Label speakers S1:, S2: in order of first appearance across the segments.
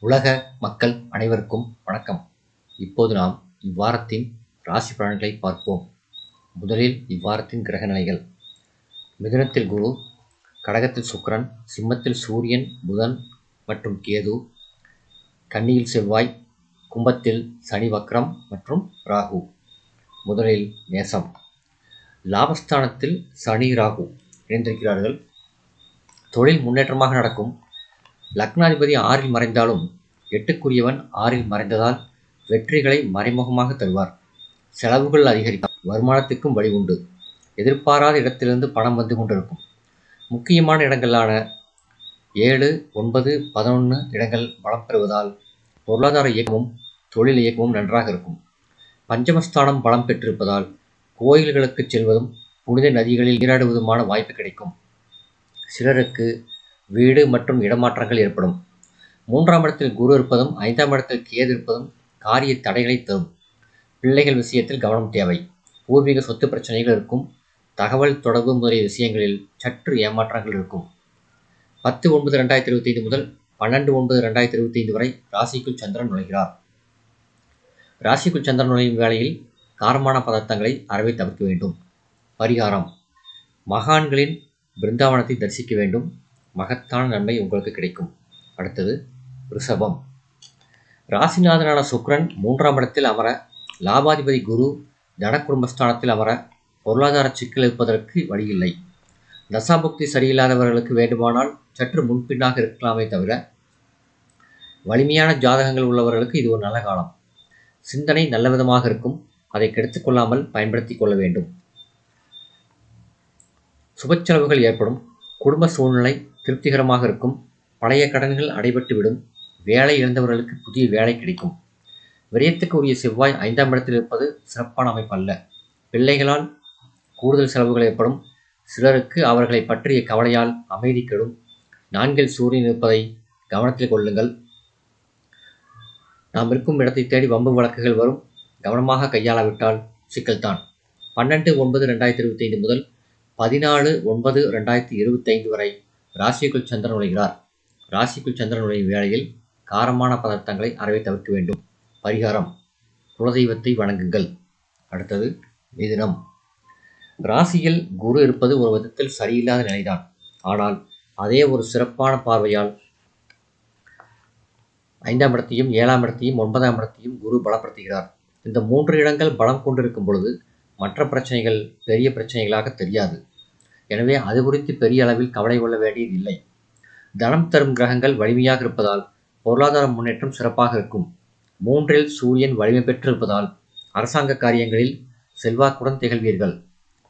S1: உலக மக்கள் அனைவருக்கும் வணக்கம். இப்போது நாம் இவ்வாரத்தின் ராசி பலன்களை பார்ப்போம். முதலில் இவ்வாரத்தின் கிரக நிலைகள். மிதுனத்தில் குரு, கடகத்தில் சுக்கிரன், சிம்மத்தில் சூரியன், புதன் மற்றும் கேது, கன்னியில் செவ்வாய், கும்பத்தில் சனி வக்ரம் மற்றும் ராகு. முதலில் மேசம். லாபஸ்தானத்தில் சனி ராகு இணைந்திருக்கிறார்கள். தொழில் முன்னேற்றமாக நடக்கும். லக்னாதிபதி 6ல் மறைந்தாலும் 8க்குரியவன் 6ல் மறைந்ததால் வெற்றிகளை மறைமுகமாக தருவார். செலவுகள் அதிகரிக்கும். வருமானத்துக்கும் வழி உண்டு. எதிர்பாராத இடத்திலிருந்து பணம் வந்து கொண்டிருக்கும். முக்கியமான இடங்களான 7, 9, 11 இடங்கள் பலம் பெறுவதால் பொருளாதார இயக்கமும் தொழில் இயக்கமும் நன்றாக இருக்கும். பஞ்சமஸ்தானம் பலம் பெற்றிருப்பதால் கோயில்களுக்கு செல்வதும் புனித நதிகளில் நீராடுவதுமான வாய்ப்பு கிடைக்கும். சிலருக்கு வீடு மற்றும் இடமாற்றங்கள் ஏற்படும். 3ஆம் இடத்தில் குரு இருப்பதும் 5ஆம் இடத்தில் கேது இருப்பதும் காரிய தடைகளை தரும். பிள்ளைகள் விஷயத்தில் கவனம் தேவை. பூர்வீக சொத்து பிரச்சனைகள் இருக்கும். தகவல் தொடர்பு முதலிய விஷயங்களில் சற்று ஏமாற்றங்கள் இருக்கும். 10/9/2025 முதல் 12/9/2025 வரை ராசிக்குள் சந்திரன் நுழைகிறார். ராசிக்குள் சந்திரன் நுழையும் வேளையில் காரமான பதார்த்தங்களை அறவே தவிர்க்க வேண்டும். பரிகாரம்: மகான்களின் பிருந்தாவனத்தை தரிசிக்க வேண்டும். மகத்தான நன்மை உங்களுக்கு கிடைக்கும். அடுத்தது ரிஷபம். ராசிநாதனான சுக்கிரன் 3ஆம் இடத்தில் அமர, லாபாதிபதி குரு தனக்குடும்பஸ்தானத்தில் அமர பொருளாதார சிக்கல் இருப்பதற்கு வழியில்லை. தசாபுக்தி சரியில்லாதவர்களுக்கு வேண்டுமானால் சற்று முன்பின்னாக இருக்கலாமே தவிர, வலிமையான ஜாதகங்கள் உள்ளவர்களுக்கு இது ஒரு நல்ல காலம். சிந்தனை நல்ல விதமாக இருக்கும். அதை கெடுத்துக் கொள்ளாமல் பயன்படுத்திக் கொள்ள வேண்டும். சுப செலவுகள் ஏற்படும். குடும்ப சூழ்நிலை திருப்திகரமாக இருக்கும். பழைய கடன்கள் அடைபட்டுவிடும். வேலை இழந்தவர்களுக்கு புதிய வேலை கிடைக்கும். விரயத்துக்கு உரிய செவ்வாய் 5ஆம் இடத்தில் இருப்பது சிறப்பான அமைப்பல்ல. பிள்ளைகளால் கூடுதல் செலவுகள் ஏற்படும். சிலருக்கு அவர்களை பற்றிய கவலையால் அமைதி கெடும். 4ல் சூரியன் இருப்பதை கவனத்தில் கொள்ளுங்கள். நாம் இருக்கும் இடத்தை தேடி வம்பு வழக்குகள் வரும். கவனமாக கையாளாவிட்டால் சிக்கல்தான். 12/9/2025 முதல் 14/9/2025 வரை ராசிக்குள் சந்திரன் நுழைகிறார். ராசிக்குள் சந்திரன் நுழையும் வேளையில் காரமான பதார்த்தங்களை அறவே தவிர்க்க வேண்டும். பரிகாரம்: குலதெய்வத்தை வணங்குங்கள். அடுத்தது மிதுனம். ராசியில் குரு இருப்பது ஒரு விதத்தில் சரியில்லாத நிலைதான். ஆனால் அதே ஒரு சிறப்பான பார்வையால் 5ஆம் இடத்தையும் 7ஆம் இடத்தையும் 9ஆம் இடத்தையும் குரு பலப்படுத்துகிறார். இந்த 3 இடங்கள் பலம் கொண்டிருக்கும் பொழுது மற்ற பிரச்சனைகள் பெரிய பிரச்சனைகளாக தெரியாது. எனவே அது குறித்து பெரிய அளவில் கவலை கொள்ள வேண்டியதில்லை. தனம் தரும் கிரகங்கள் வலிமையாக இருப்பதால் பொருளாதார முன்னேற்றம் சிறப்பாக இருக்கும். 3ல் சூரியன் வலிமை பெற்றிருப்பதால் அரசாங்க காரியங்களில் செல்வாக்குடன் திகழ்வீர்கள்.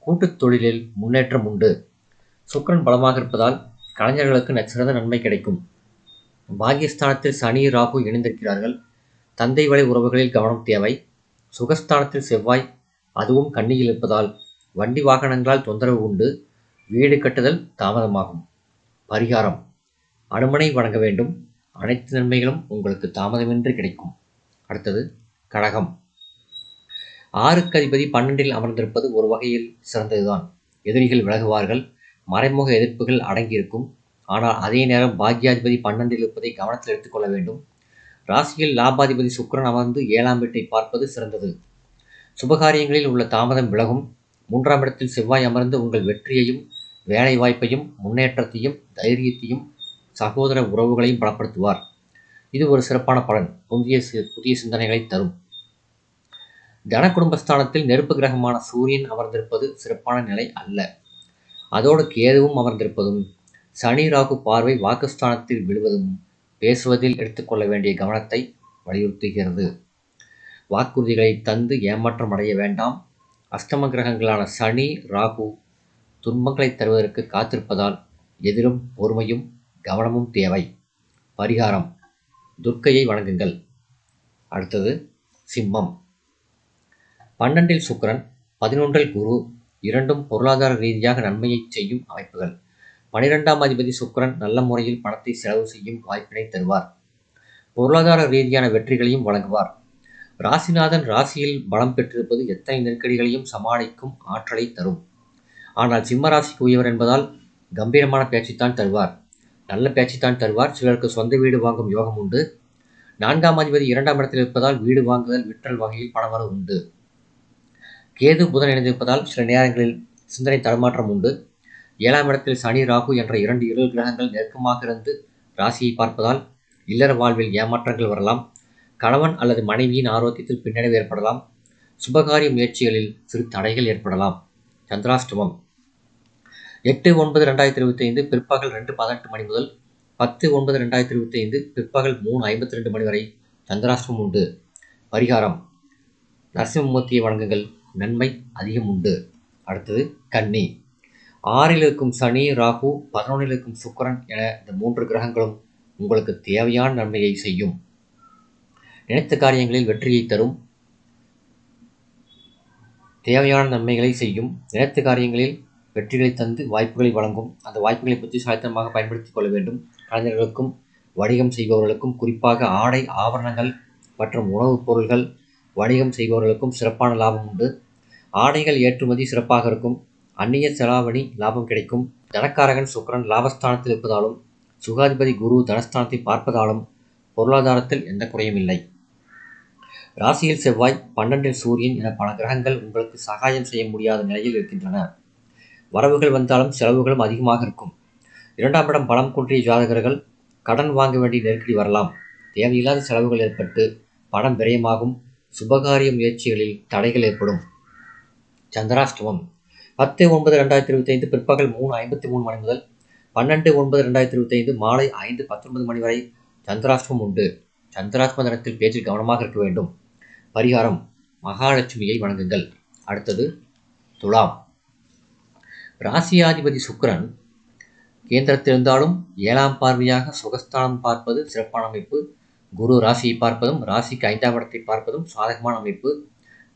S1: கூட்டுத் தொழிலில் முன்னேற்றம் உண்டு. சுக்கிரன் பலமாக இருப்பதால் கலைஞர்களுக்கு சிறந்த நன்மை கிடைக்கும். பாக்கியஸ்தானத்தில் சனி ராகு இணைந்திருக்கிறார்கள். தந்தை வழி உறவுகளில் கவனம் தேவை. சுகஸ்தானத்தில் செவ்வாய், அதுவும் கன்னியில் இருப்பதால் வண்டி வாகனங்களால் தொந்தரவு உண்டு. வீடு கட்டுதல் தாமதமாகும். பரிகாரம்: அனுமனை வணங்க வேண்டும். அனைத்து நன்மைகளும் உங்களுக்கு தாமதமின்றி கிடைக்கும். அடுத்தது கடகம். 6க்கு அதிபதி 12ல் அமர்ந்திருப்பது ஒரு வகையில் சிறந்ததுதான். எதிரிகள் விலகுவார்கள். மறைமுக எதிர்ப்புகள் அடங்கியிருக்கும். ஆனால் அதே நேரம் பாக்கியாதிபதி 12ல் இருப்பதை கவனத்தில் எடுத்துக்கொள்ள வேண்டும். ராசியில் லாபாதிபதி சுக்கிரன் அமர்ந்து 7ஆம் வீட்டை பார்ப்பது சிறந்தது. சுபகாரியங்களில் உள்ள தாமதம் விலகும். 3ஆம் இடத்தில் செவ்வாய் அமர்ந்து உங்கள் வெற்றியையும் வேலை வாய்ப்பையும் முன்னேற்றத்தையும் தைரியத்தையும் சகோதர உறவுகளையும் பலப்படுத்துவார். இது ஒரு சிறப்பான பலன். புதிய சிந்தனைகளை தரும். தன குடும்பஸ்தானத்தில் நெருப்பு கிரகமான சூரியன் அமர்ந்திருப்பது சிறப்பான நிலை அல்ல. அதோடு கேதுவும் அமர்ந்திருப்பதும் சனி ராகு பார்வை வாக்குஸ்தானத்தில் விழுவதும் பேசுவதில் எடுத்துக்கொள்ள வேண்டிய கவனத்தை வலியுறுத்துகிறது. வாக்குறுதிகளை தந்து ஏமாற்றம் அடைய வேண்டாம். அஷ்டம கிரகங்களான சனி ராகு துன்பங்களை தருவதற்கு காத்திருப்பதால் எதிலும் பொறுமையும் கவனமும் தேவை. பரிகாரம்: துர்க்கையை வணங்குங்கள். அடுத்தது சிம்மம். 12ல் சுக்கிரன், 11ல் குரு, இரண்டும் பொருளாதார ரீதியாக நன்மையை செய்யும் அமைப்புகள். 12ஆம் அதிபதி சுக்கிரன் நல்ல முறையில் பணத்தை செலவு செய்யும் வாய்ப்பினை தருவார். பொருளாதார ரீதியான வெற்றிகளையும் வழங்குவார். ராசிநாதன் ராசியில் பலம் பெற்றிருப்பது எத்தனை நெருக்கடிகளையும் சமாளிக்கும் ஆற்றலை தரும். ஆனால் சிம்ம ராசிக்கு உரியவர் என்பதால் கம்பீரமான பேச்சைத்தான் தருவார். நல்ல பேச்சைத்தான் தருவார். சிலருக்கு சொந்த வீடு வாங்கும் யோகம் உண்டு. 4ஆம் அதிபதி 2ஆம் இடத்தில் இருப்பதால் வீடு வாங்குதல், விற்றல் வகையில் பணவரவு உண்டு. கேது புதன் இணைந்திருப்பதால் சில நேரங்களில் சிந்தனை தடுமாற்றம் உண்டு. 7ஆம் இடத்தில் சனி, ராகு என்ற 2 இருள் கிரகங்கள் நெருக்கமாக இருந்து ராசியை பார்ப்பதால் இல்லற வாழ்வில் ஏமாற்றங்கள் வரலாம். கணவன் அல்லது மனைவியின் ஆரோக்கியத்தில் பின்னடைவு ஏற்படலாம். சுபகாரிய முயற்சிகளில் சிறு தடைகள் ஏற்படலாம். சந்திராஷ்டமம் 8/9/2025 பிற்பகல் 2:18 மணி முதல் 10/9/2025 பிற்பகல் 3:52 மணி வரை சந்திராஷ்டமம் உண்டு. பரிகாரம்: நரசிம்மூர்த்தியை வணங்குங்கள், நன்மை அதிகம் உண்டு. அடுத்தது கன்னி. 6இல் இருக்கும் சனி, ராகு, 11இல் இருக்கும் சுக்கிரன் என இந்த 3 கிரகங்களும் உங்களுக்கு தேவையான நன்மையை செய்யும். நினைத்த காரியங்களில் வெற்றியை தரும். தேவையான நன்மைகளை செய்யும். நினைத்த காரியங்களில் வெற்றிகளை தந்து வாய்ப்புகளை வழங்கும். அந்த வாய்ப்புகளை புத்திசாலித்தனமாக பயன்படுத்திக் கொள்ள வேண்டும். கலைஞர்களுக்கும் வணிகம் செய்பவர்களுக்கும், குறிப்பாக ஆடை, ஆபரணங்கள் மற்றும் உணவுப் பொருள்கள் வணிகம் செய்பவர்களுக்கும் சிறப்பான லாபம் உண்டு. ஆடைகள் ஏற்றுமதி சிறப்பாக இருக்கும். அந்நிய செலாவணி லாபம் கிடைக்கும். தனக்காரகன் சுக்கிரன் லாபஸ்தானத்தில் இருப்பதாலும் சுகாதிபதி குரு தனஸ்தானத்தை பார்ப்பதாலும் பொருளாதாரத்தில் எந்த குறையும் இல்லை. ராசியில் செவ்வாய், 12இல் சூரியன் என பல கிரகங்கள் உங்களுக்கு சகாயம் செய்ய முடியாத நிலையில் இருக்கின்றன. வரவுகள் வந்தாலும் செலவுகளும் அதிகமாக இருக்கும். 2ஆம் இடம் பலம் குன்றிய ஜாதகர்கள் கடன் வாங்க வேண்டிய நெருக்கடி வரலாம். தேவையில்லாத செலவுகள் ஏற்பட்டு பணம் விரயமாகும். சுபகாரிய முயற்சிகளில் தடைகள் ஏற்படும். சந்திராஷ்டமம் 10/9/2025 பிற்பகல் 3:53 மணி முதல் 12/9/2025 மாலை 5:19 மணி வரை சந்திராஷ்டமம் உண்டு. சந்திராஷ்டம தினத்தில் பேச்சில் கவனமாக இருக்க வேண்டும். பரிகாரம்: மகாலட்சுமியை வணங்குங்கள். அடுத்தது துலாம். ராசியாதிபதி சுக்கிரன் கேந்திரத்தில் இருந்தாலும் 7ஆம் பார்வையாக சுகஸ்தானம் பார்ப்பது சிறப்பான அமைப்பு. குரு ராசியை பார்ப்பதும் ராசிக்கு 5ஆம் இடத்தை பார்ப்பதும் சாதகமான அமைப்பு.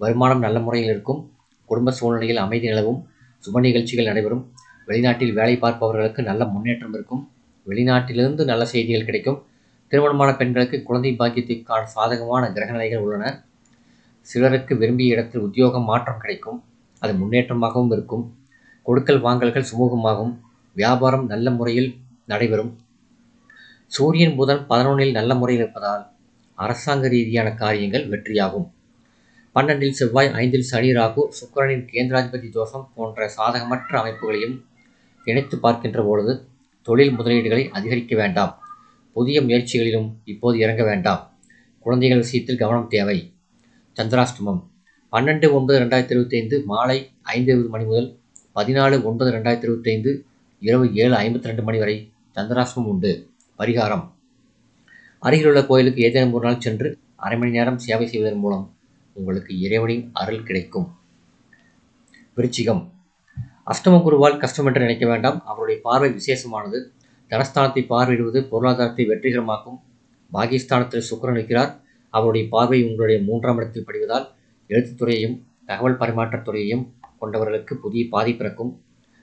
S1: வருமானம் நல்ல முறையில் இருக்கும். குடும்ப சூழ்நிலையில் அமைதி நிலவும். சுப நிகழ்ச்சிகள் நடைபெறும். வெளிநாட்டில் வேலை பார்ப்பவர்களுக்கு நல்ல முன்னேற்றம் இருக்கும். வெளிநாட்டிலிருந்து நல்ல செய்திகள் கிடைக்கும். திருமணமான பெண்களுக்கு குழந்தை பாக்கியத்திற்கான சாதகமான கிரகநிலைகள் உள்ளன. சிலருக்கு விரும்பிய இடத்தில் உத்தியோகம் மாற்றம் கிடைக்கும். அது முன்னேற்றமாகவும் இருக்கும். கொடுக்கல் வாங்கல்கள் சுமூகமாகும். வியாபாரம் நல்ல முறையில் நடைபெறும். சூரியன் புதன் 11இல் நல்ல முறையில் இருப்பதால் அரசாங்க ரீதியான காரியங்கள் வெற்றியாகும். 12இல் செவ்வாய், 5இல் சனி, ராகு, சுக்கிரனின் கேந்திராதிபதி தோஷம் போன்ற சாதகமற்ற அமைப்புகளையும் இணைத்து பார்க்கின்ற பொழுது தொழில் முதலீடுகளை அதிகரிக்க வேண்டாம். புதிய முயற்சிகளிலும் இப்போது இறங்க வேண்டாம். குழந்தைகள் விஷயத்தில் கவனம் தேவை. சந்திராஷ்டமம் 12/9/2025 மாலை 5:20 மணி முதல் 14/9/2025 இரவு 7:52 மணி வரை சந்திராஷ்டமம் உண்டு. பரிகாரம்: அருகிலுள்ள கோயிலுக்கு ஏதேனும் ஒரு நாள் சென்று அரை மணி நேரம் சேவை செய்வதன் மூலம் உங்களுக்கு இறைவனின் அருள் கிடைக்கும். விருச்சிகம். அஷ்டம குருவால் கஷ்டம் என்று நினைக்க வேண்டாம். அவருடைய பார்வை விசேஷமானது. தனஸ்தானத்தை பார்வையிடுவது பொருளாதாரத்தை வெற்றிகரமாக்கும். பாகிஸ்தானத்தில் சுக்கிரன் இருக்கிறார். அவருடைய பார்வை உங்களுடைய 3ஆம் இடத்தில் படிவதால் எழுத்துத்துறையையும் தகவல் பரிமாற்றத் துறையையும் கொண்டவர்களுக்கு புதிய பாதை பிறக்கும்.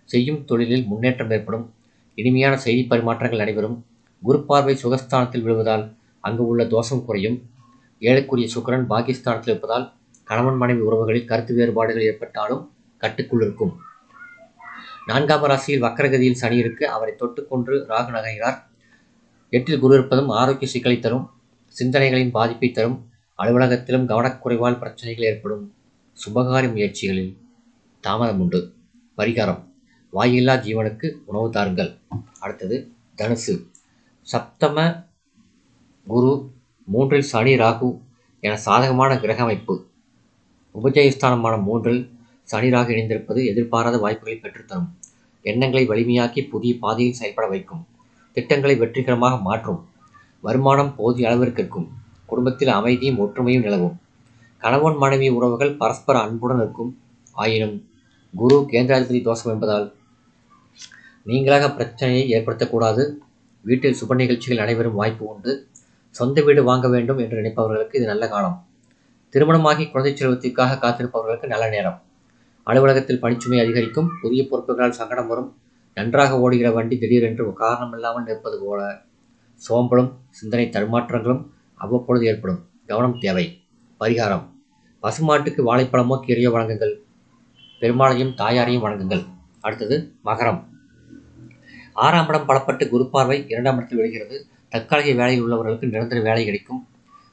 S1: செய்யும் தொழிலில் முன்னேற்றம் ஏற்படும். இனிமையான செய்தி பரிமாற்றங்கள் நடைபெறும். குரு பார்வை சுகஸ்தானத்தில் விழுவதால் அங்கு உள்ள தோஷம் குறையும். 7க்குரிய சுக்கிரன் பாகிஸ்தானத்தில் இருப்பதால் கணவன் மனைவி உறவுகளில் கருத்து வேறுபாடுகள் ஏற்பட்டாலும் கட்டுக்குள் இருக்கும். 4ஆம் ராசியில் வக்கரகதியில் சனி இருக்கு. அவரை தொட்டுக்கொண்டு ராகு நகர்கிறார். 8இல் குரு இருப்பதும் ஆரோக்கிய சிக்கலை தரும். சிந்தனைகளின் பாதிப்பை தரும். அலுவலகத்திலும் கவனக்குறைவால் பிரச்சனைகள் ஏற்படும். சுபகாரி முயற்சிகளில் தாமதம் உண்டு. பரிகாரம்: வாயில்லா ஜீவனுக்கு உணவு தாருங்கள். அடுத்தது தனுசு. சப்தம குரு, 3இல் சனி, ராகு என சாதகமான கிரக அமைப்பு. உபஜயஸ்தானமான 3இல் சனி, ராகு இணைந்திருப்பது எதிர்பாராத வாய்ப்புகளை பெற்றுத்தரும். எண்ணங்களை வலிமையாக்கி புதிய பாதையில் செயல்பட வைக்கும். திட்டங்களை வெற்றிகரமாக மாற்றும். வருமானம் போதிய அளவிற்கு இருக்கும். குடும்பத்தில் அமைதியும் ஒற்றுமையும் நிலவும். கணவன் மனைவி உறவுகள் பரஸ்பர அன்புடன் இருக்கும். ஆயினும் குரு கேந்திராதிபதி தோஷம் என்பதால் நீங்களாக பிரச்சனையை ஏற்படுத்தக்கூடாது. வீட்டில் சுப நிகழ்ச்சிகள் நடைபெறும் வாய்ப்பு உண்டு. சொந்த வீடு வாங்க வேண்டும் என்று நினைப்பவர்களுக்கு இது நல்ல காலம். திருமணமாகி குழந்தை செல்வத்திற்காக காத்திருப்பவர்களுக்கு நல்ல நேரம். அலுவலகத்தில் பணிச்சுமை அதிகரிக்கும். புதிய பொறுப்புகளால் சங்கடம் வரும். நன்றாக ஓடுகிற வண்டி திடீரென்று காரணமில்லாமல் நிற்பது போல சோம்பலும் சிந்தனை தடுமாற்றங்களும் அவ்வப்பொழுது ஏற்படும். கவனம் தேவை. பரிகாரம்: பசுமாட்டுக்கு வாழைப்பழமோ கீரையோ வழங்குங்கள். பெருமாளையும் தாயாரையும் வணங்குங்கள். அடுத்தது மகரம். 6ஆம் இடம் பலப்பட்டு குரு பார்வை 2ஆம் இடத்தில் விழுகிறது. தற்காலிக வேலையில் உள்ளவர்களுக்கு நிரந்தர வேலை கிடைக்கும்.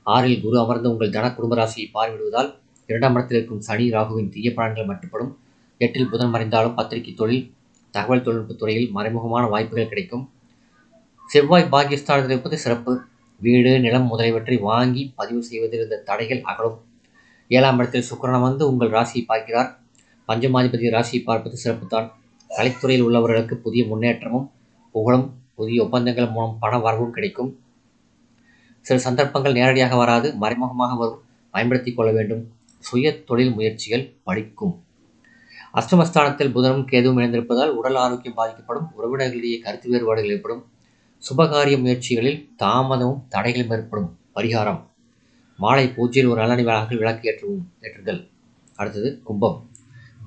S1: 6ல் குரு அமர்ந்து உங்கள் தன குடும்ப ராசியை பார்வையிடுவதால் 2ஆம் இடத்தில் இருக்கும் சனி ராகுவின் தீய பலன்கள் மட்டுப்படும். 8ல் புதன் மறைந்தாலும் பத்திரிகை தொழில், தகவல் தொழில்நுட்பத் துறையில் மறைமுகமான வாய்ப்புகள் கிடைக்கும். செவ்வாய் பாக்கியஸ்தானத்தில் இருப்பது சிறப்பு. வீடு, நிலம் முதலியவற்றை வாங்கி பதிவு செய்வதில் இருந்த தடைகள் அகலும். 7ஆம் இடத்தில் சுக்கிரன் அமர்ந்து உங்கள் ராசியை பார்க்கிறார். பஞ்சமாதிபதி ராசியை பார்ப்பது சிறப்புத்தான். கலைத்துறையில் உள்ளவர்களுக்கு புதிய முன்னேற்றமும் புகழும், புதிய ஒப்பந்தங்கள் மூலம் பண வரவும் கிடைக்கும். சில சந்தர்ப்பங்கள் நேரடியாக வராது, மறைமுகமாக வரும், பயன்படுத்திக் கொள்ள வேண்டும். சுய தொழில் முயற்சிகள் பலிக்கும். அஷ்டமஸ்தானத்தில் புதனும் கேதுவும் இணைந்திருப்பதால் உடல் ஆரோக்கியம் பாதிக்கப்படும். உறவினர்களிடையே கருத்து வேறுபாடுகள் ஏற்படும். சுபகாரிய முயற்சிகளில் தாமதமும் தடைகளும் ஏற்படும். பரிகாரம்: மாலை பூஜையில் ஒரு நல்லெண்ணெய் விளக்கு ஏற்றுதல். அடுத்தது கும்பம்.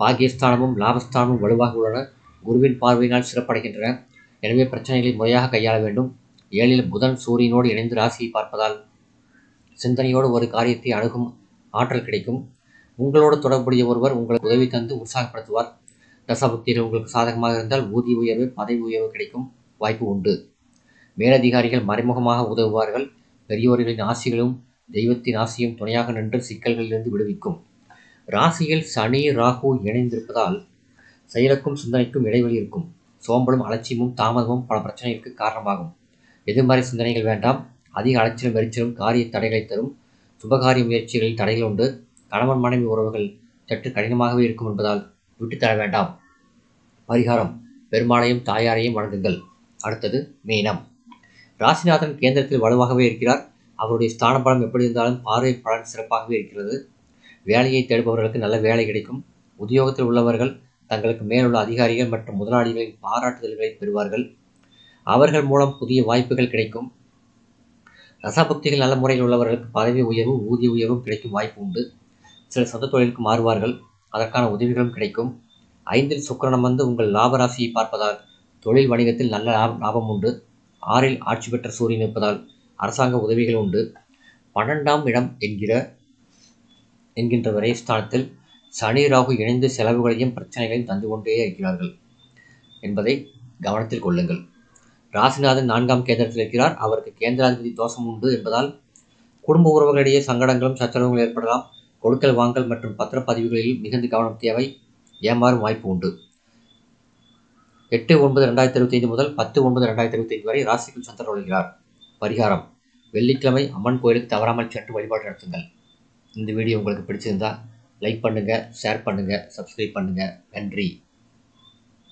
S1: பாகியஸ்தானமும் லாபஸ்தானமும் வலுவாக உள்ளன. குருவின் பார்வையினால் சிறப்படைகின்றன. எனவே பிரச்சனைகளை முறையாக கையாள வேண்டும். 7ல் புதன் சூரியனோடு இணைந்து ராசியை பார்ப்பதால் சிந்தனையோடு ஒரு காரியத்தை அணுகும் ஆற்றல் கிடைக்கும். உங்களோடு தொடர்புடைய ஒருவர் உங்களுக்கு உதவி தந்து உற்சாகப்படுத்துவார். தசாபுக்திகள் உங்களுக்கு சாதகமாக இருந்தால் ஊதிய உயர்வு, பதவி உயர்வு கிடைக்கும் வாய்ப்பு உண்டு. மேலதிகாரிகள் மறைமுகமாக உதவுவார்கள். பெரியோர்களின் ஆசிகளும் தெய்வத்தின் ஆசியும் துணையாக நின்று சிக்கல்களிலிருந்து விடுவிக்கும். ராசியில் சனி ராகு இணைந்திருப்பதால் செயலுக்கும் சிந்தனைக்கும் இடைவெளி இருக்கும். சோம்பலும் அலட்சியமும் தாமதமும் பல பிரச்சனைகளுக்கு காரணமாகும். எதிர்மறை சிந்தனைகள் வேண்டாம். அதிக அலைச்சலும் வெறிச்சலும் காரிய தடைகளை தரும். சுபகாரிய முயற்சிகளில் தடைகள் உண்டு. கணவன் மனைவி உறவுகள் சற்று கடினமாகவே இருக்கும் என்பதால் விட்டுத்தர வேண்டாம். பரிகாரம்: பெருமாளையும் தாயாரையும் வணங்குங்கள். அடுத்தது மீனம். ராசிநாதன் கேந்திரத்தில் வலுவாகவே இருக்கிறார். அவருடைய ஸ்தான பலம் எப்படி இருந்தாலும் பார்வை பலன் சிறப்பாகவே இருக்கிறது. வேலையை தேடுபவர்களுக்கு நல்ல வேலை கிடைக்கும். உத்தியோகத்தில் உள்ளவர்கள் தங்களுக்கு மேலுள்ள அதிகாரிகள் மற்றும் முதலாளிகளின் பாராட்டுதல்களை பெறுவார்கள். அவர்கள் மூலம் புதிய வாய்ப்புகள் கிடைக்கும். தசாபுக்திகள் நல்ல முறையில் உள்ளவர்களுக்கு பதவி உயர்வும் ஊதிய உயர்வும் கிடைக்கும் வாய்ப்பு உண்டு. சில சொந்த தொழிலுக்கு மாறுவார்கள். அதற்கான உதவிகளும் கிடைக்கும். 5ல் சுக்கிரன் வந்து உங்கள் லாப ராசியை பார்ப்பதால் தொழில் வணிகத்தில் நல்ல லாபம் உண்டு. 6ல் ஆட்சி பெற்ற சூரியன் இருப்பதால் அரசாங்க உதவிகள் உண்டு. 12ஆம் இடம் என்கின்ற விரயஸ்தானத்தில் சனி ராகு இணைந்து செலவுகளையும் பிரச்சனைகளையும் தந்து கொண்டே இருக்கிறார்கள் என்பதை கவனத்தில் கொள்ளுங்கள். ராசிநாதன் 4ஆம் கேந்திரத்தில் இருக்கிறார். அவருக்கு கேந்திராதிபதி தோஷம் உண்டு என்பதால் குடும்ப உறவுகளிடையே சங்கடங்களும் சச்சரவுகளும் ஏற்படலாம். கொடுக்கல் வாங்கல் மற்றும் பத்திரப்பதிவுகளில் மிகுந்த கவனம் தேவை. ஏமாறும் வாய்ப்பு உண்டு. 8/9/2025 முதல் 10/9/2025 வரை ராசிக்குள் சந்திரன் நுழைகிறார். பரிகாரம்: வெள்ளிக்கிழமை அம்மன் கோயிலுக்கு தவறாமல் சென்று வழிபாடு நடத்துங்கள். இந்த வீடியோ உங்களுக்கு பிடிச்சிருந்தா லைக் பண்ணுங்க, ஷேர் பண்ணுங்க, சப்ஸ்கிரைப் பண்ணுங்க. நன்றி.